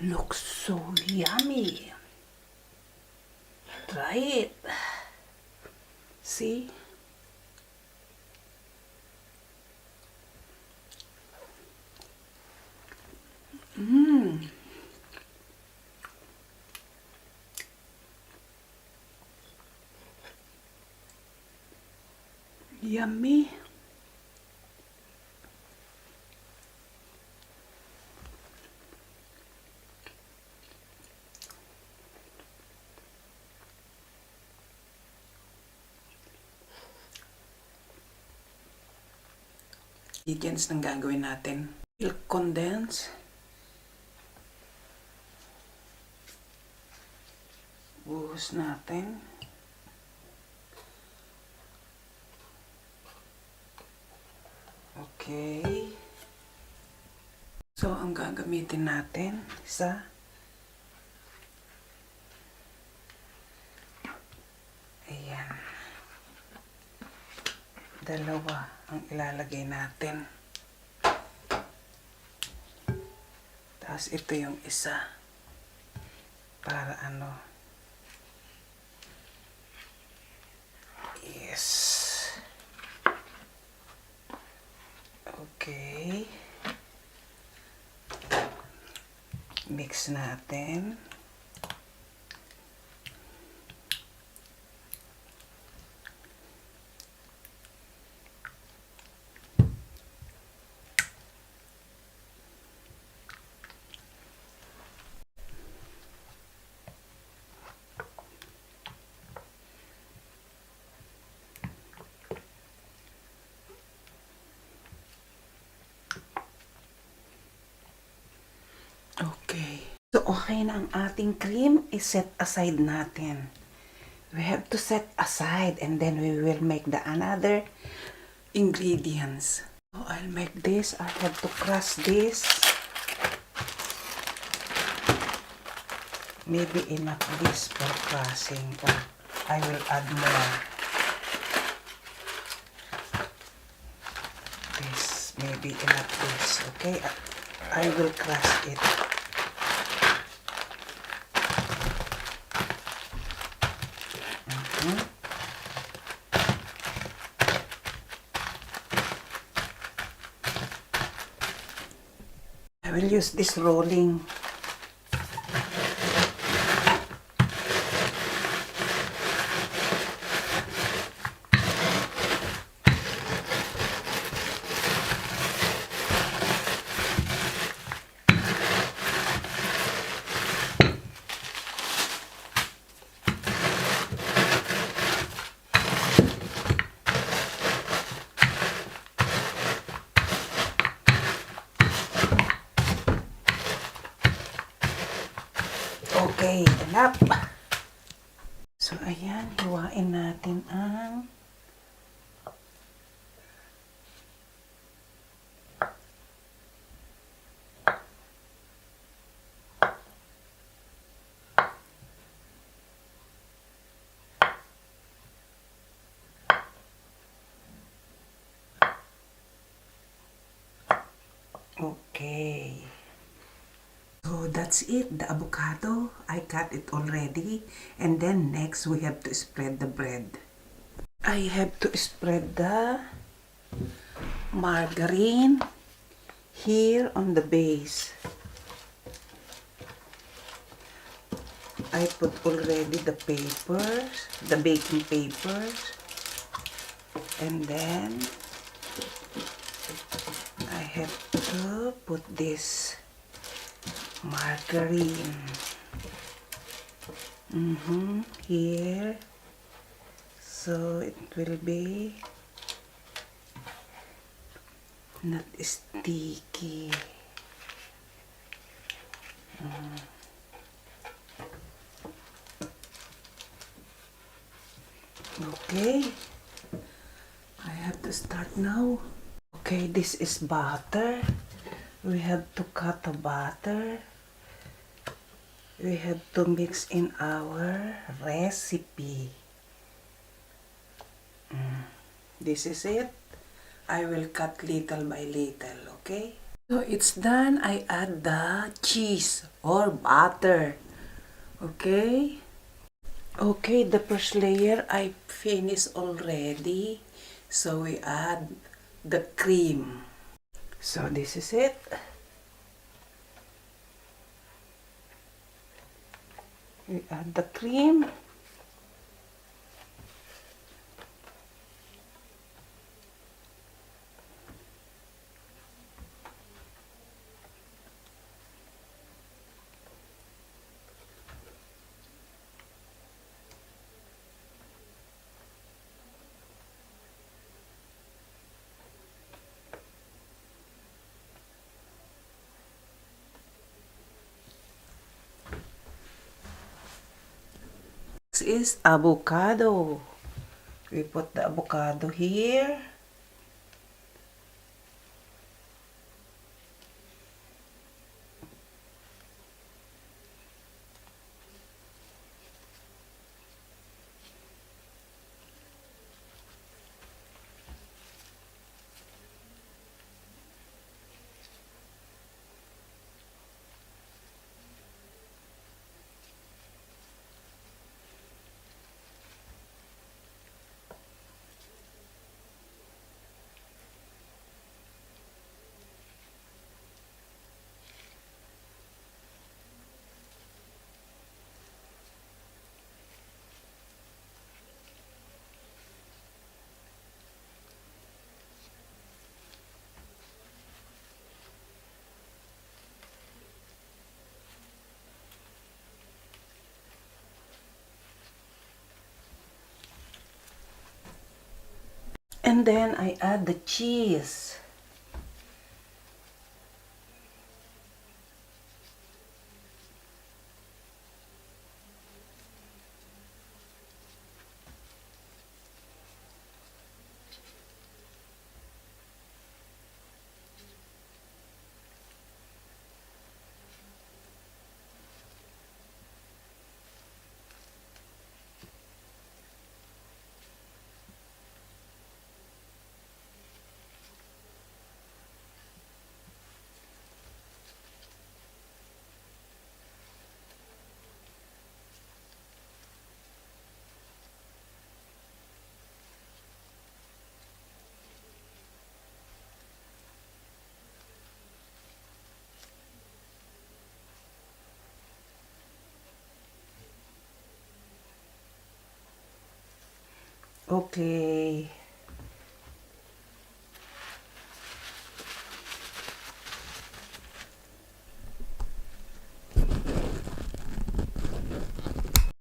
Looks so yummy. Try it. See? Yummy. Ingredients ng gagawin natin. Milk condense. Buhos natin. Okay. So, ang gagamitin natin, isa. Ayan. Dalawa ang ilalagay natin. Tapos ito yung isa. Para ano. Yes. Okay. Mix natin. Okay. So, okay na ang ating cream. I-set aside natin. We have to set aside and then we will make the another ingredients. So, I'll make this. I have to crush this. Maybe enough this for crushing. Or I will add more. This. Maybe enough this. Okay? I will crush it. I will use this rolling. Okay, enough. So, ayan, hiwain natin ang okay. So that's it, the avocado. I cut it already. And then next we have to spread the bread. I have to spread the margarine here on the base. I put already the papers, the baking papers. And then I have to put this margarine here, so it will be not sticky. Okay, I have to start now. Okay, this is butter. We have to cut the butter. We have to mix in our recipe. This is it. I will cut little by little, okay? So it's done. I add the cheese or butter. Okay. Okay, the first layer I finished already. So we add the cream. So this is it. We add the cream. This is avocado. We put the avocado here. And then I add the cheese. Okay.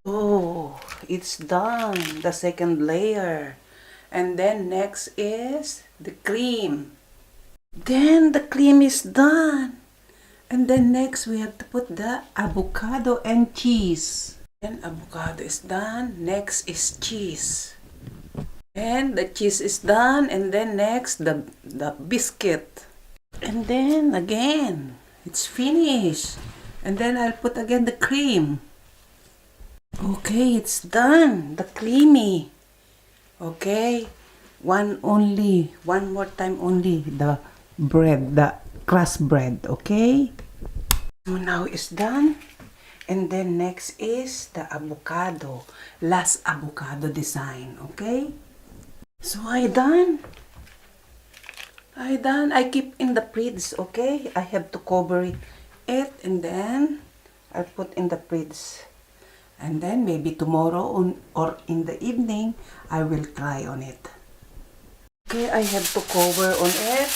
Oh, it's done. The second layer. And then next is the cream. Then the cream is done. And then next we have to put the avocado and cheese. Then avocado is done. Next is cheese. And the cheese is done. And then next the biscuit. And then again, it's finished. And then I'll put again the cream. Okay, it's done. The creamy. Okay. One more time only. The bread, the crust bread. Okay. So now it's done. And then next is the avocado. Last avocado design. Okay. So I done. I keep in the fridge. Okay. I have to cover it and then I'll put in the fridge. And then maybe tomorrow or in the evening, I will try on it. Okay, I have to cover on it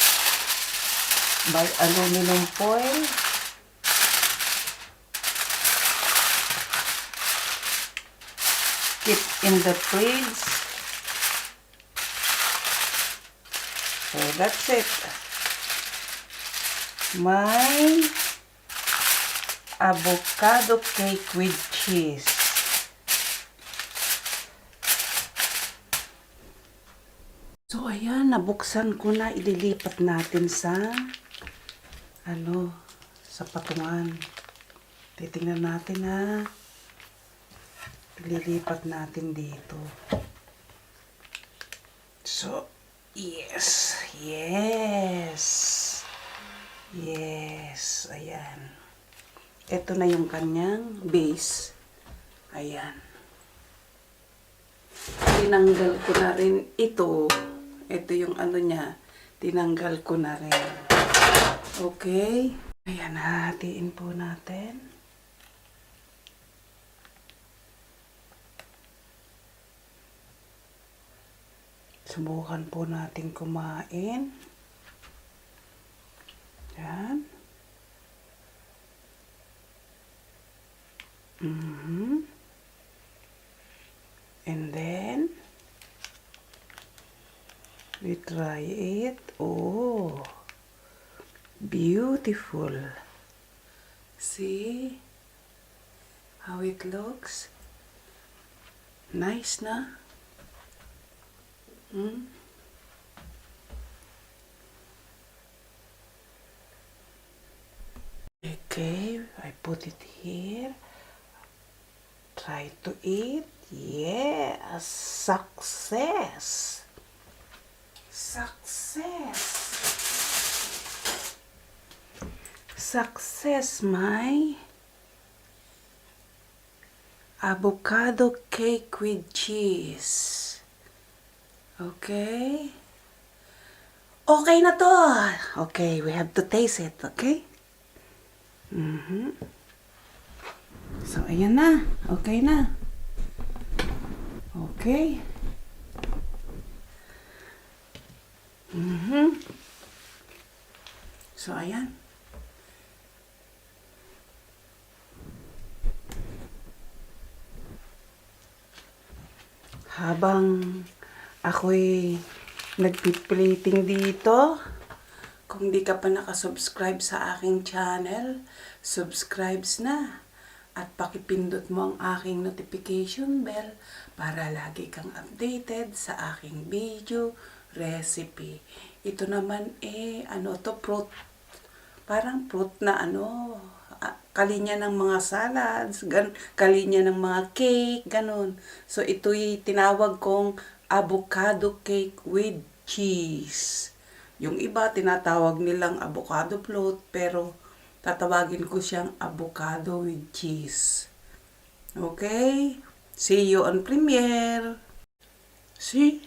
by aluminum foil. Keep in the fridge. So that's it. My avocado cake with cheese. So ayan, nabuksan ko na, ililipat natin sa sa patungan. Titingnan natin ha. Ililipat natin dito. So, yes. Yes, ayan. Ito na yung kanyang base. Ayan. Tinanggal ko na rin ito. Ito yung ano niya. Tinanggal ko na rin. Okay. Ayan, hahatiin po natin. Subukan po natin kumain. Yan. And then, we try it. Oh, beautiful. See how it looks? Nice na? Okay, I put it here. Try to eat. Yes, success. Success. Success, my avocado cake with cheese. Okay. Okay na to. Okay, we have to taste it, okay? So, ayan na. Okay na. Okay. So, ayan. Habang ako'y nagpiplating dito, kung di ka pa nakasubscribe sa aking channel, subscribes na. At pakipindot mo ang aking notification bell para lagi kang updated sa aking video, recipe. Ito naman ano to, fruit. Parang fruit na kalinya ng mga salads, kalinya ng mga cake, ganun. So, ito'y tinawag kong avocado cake with cheese. Yung iba, tinatawag nilang avocado float, pero tatawagin ko siyang avocado with cheese. Okay? See you on premiere. See?